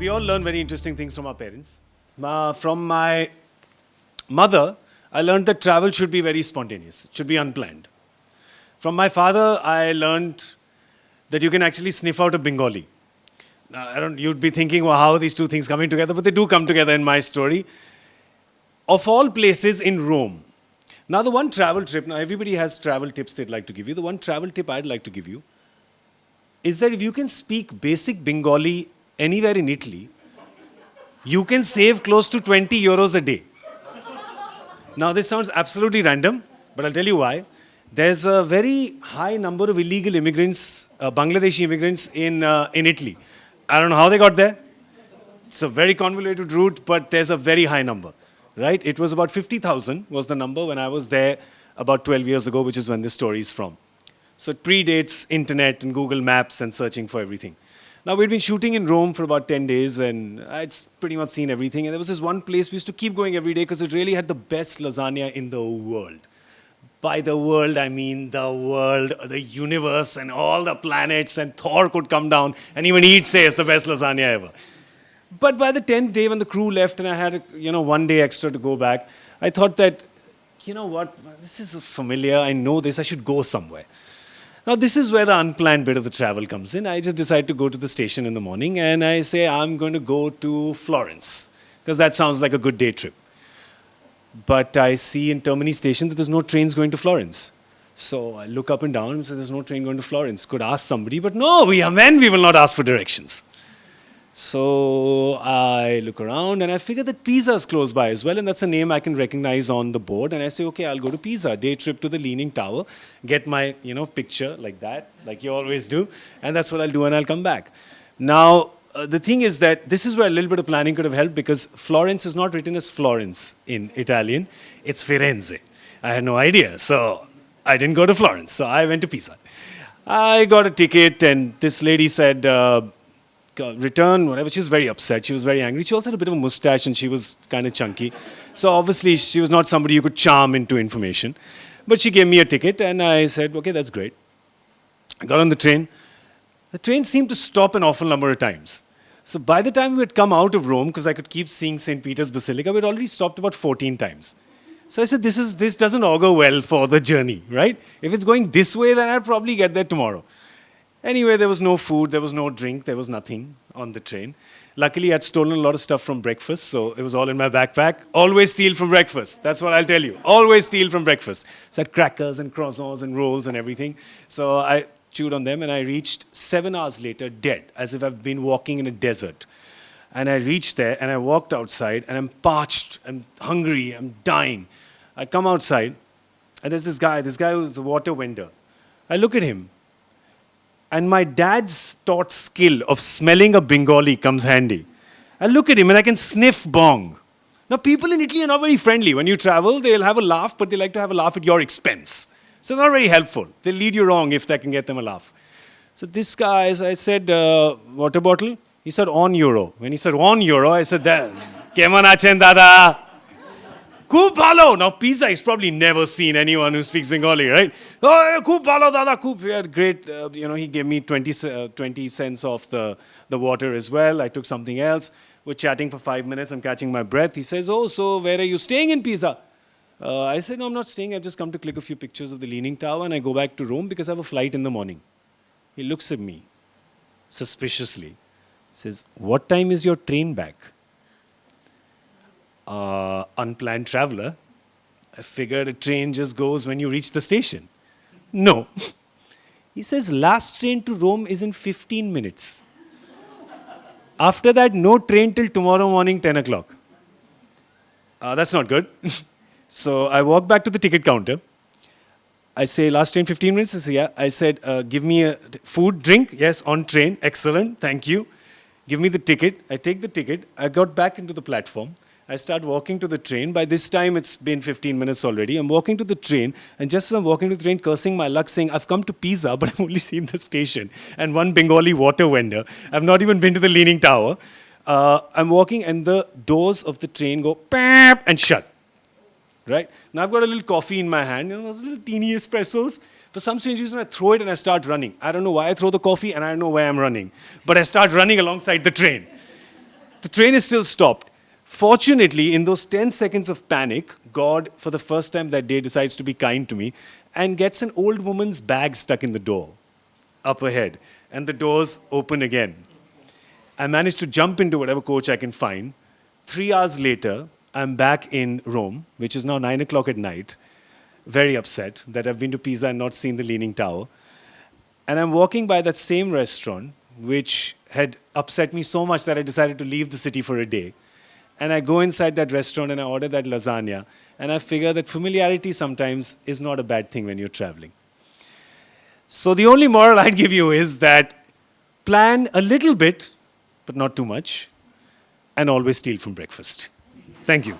We all learn very interesting things from our parents. From my mother, I learned that travel should be very spontaneous. It should be unplanned. From my father, I learned that you can actually sniff out a Bengali. Now, you'd be thinking, well, how are these two things coming together? But they do come together in my story. Of all places, in Rome. Now, the one travel trip, now everybody has travel tips they'd like to give you. The one travel tip I'd like to give you is that if you can speak basic Bengali anywhere in Italy, you can save close to 20 euros a day. Now, this sounds absolutely random, but I'll tell you why. There's a very high number of illegal immigrants, Bangladeshi immigrants in Italy. I don't know how they got there. It's a very convoluted route, but there's a very high number, right? It was about 50,000 was the number when I was there about 12 years ago, which is when this story is from. So it predates internet and Google Maps and searching for everything. Now, we'd been shooting in Rome for about 10 days, and I'd pretty much seen everything. And there was this one place we used to keep going every day because it really had the best lasagna in the world. By the world, I mean the world, the universe, and all the planets, and Thor could come down, and even he'd say it's the best lasagna ever. But by the 10th day, when the crew left and I had, 1 day extra to go back, I thought that, you know what, this is familiar, I know this, I should go somewhere. Now, this is where the unplanned bit of the travel comes in. I just decide to go to the station in the morning and I say, I'm going to go to Florence, because that sounds like a good day trip. But I see in Termini station that there's no trains going to Florence. So I look up and down and say, there's no train going to Florence. Could ask somebody, but no, we are men, we will not ask for directions. So I look around and I figure that Pisa is close by as well, and that's a name I can recognize on the board. And I say, okay, I'll go to Pisa, day trip to the Leaning Tower, get my picture like that, like you always do, and that's what I'll do, and I'll come back. Now, the thing is that this is where a little bit of planning could have helped, because Florence is not written as Florence in Italian, it's Firenze. I had no idea, so I didn't go to Florence, so I went to Pisa. I got a ticket, and this lady said, return, whatever. She was very upset. She was very angry. She also had a bit of a mustache and she was kind of chunky. So obviously she was not somebody you could charm into information. But she gave me a ticket and I said, okay, that's great. I got on the train. The train seemed to stop an awful number of times. So by the time we had come out of Rome, because I could keep seeing St. Peter's Basilica, we had already stopped about 14 times. So I said, this doesn't augur well for the journey, right? If it's going this way, then I'll probably get there tomorrow. Anyway, there was no food, there was no drink, there was nothing on the train. Luckily, I'd stolen a lot of stuff from breakfast, so it was all in my backpack. Always steal from breakfast. That's what I'll tell you. Always steal from breakfast. So I had crackers and croissants and rolls and everything. So I chewed on them, and I reached 7 hours later dead, as if I've been walking in a desert. And I reached there, and I walked outside, and I'm parched, I'm hungry, I'm dying. I come outside, and there's this guy who's the water vendor. I look at him. And my dad's taught skill of smelling a Bengali comes handy. I look at him and I can sniff bong. Now, people in Italy are not very friendly. When you travel, they'll have a laugh, but they like to have a laugh at your expense. So they're not very helpful. They'll lead you wrong if they can get them a laugh. So this guy, as I said, water bottle? He said, €1. When he said, €1, I said, Keman achen dada? Khub bhalo. Now, Pisa, he's probably never seen anyone who speaks Bengali, right? Oh, khub bhalo, dada, khub. We had great, he gave me 20 cents off the water as well. I took something else. We're chatting for 5 minutes. I'm catching my breath. He says, oh, so where are you staying in Pisa? I said, no, I'm not staying. I've just come to click a few pictures of the Leaning Tower, and I go back to Rome because I have a flight in the morning. He looks at me suspiciously. Says, what time is your train back? Unplanned traveler. I figured a train just goes when you reach the station. No. He says, last train to Rome is in 15 minutes. After that, no train till tomorrow morning, 10 o'clock. That's not good. So I walk back to the ticket counter. I say, last train 15 minutes? He says, yeah. I said, give me a food, drink. Yes, on train. Excellent. Thank you. Give me the ticket. I take the ticket. I got back into the platform. I start walking to the train. By this time, it's been 15 minutes already. I'm walking to the train, and just as I'm walking to the train, cursing my luck, saying, I've come to Pisa, but I've only seen the station and one Bengali water vendor. I've not even been to the Leaning Tower. I'm walking, and the doors of the train go, pap, and shut. Right? Now I've got a little coffee in my hand, those little teeny espressos. For some strange reason, I throw it and I start running. I don't know why I throw the coffee, and I don't know why I'm running. But I start running alongside the train. The train is still stopped. Fortunately, in those 10 seconds of panic, God, for the first time that day, decides to be kind to me and gets an old woman's bag stuck in the door up ahead. And the doors open again. I managed to jump into whatever coach I can find. 3 hours later, I'm back in Rome, which is now 9 o'clock at night, very upset that I've been to Pisa and not seen the Leaning Tower. And I'm walking by that same restaurant, which had upset me so much that I decided to leave the city for a day. And I go inside that restaurant and I order that lasagna. And I figure that familiarity sometimes is not a bad thing when you're traveling. So the only moral I'd give you is that plan a little bit, but not too much, and always steal from breakfast. Thank you.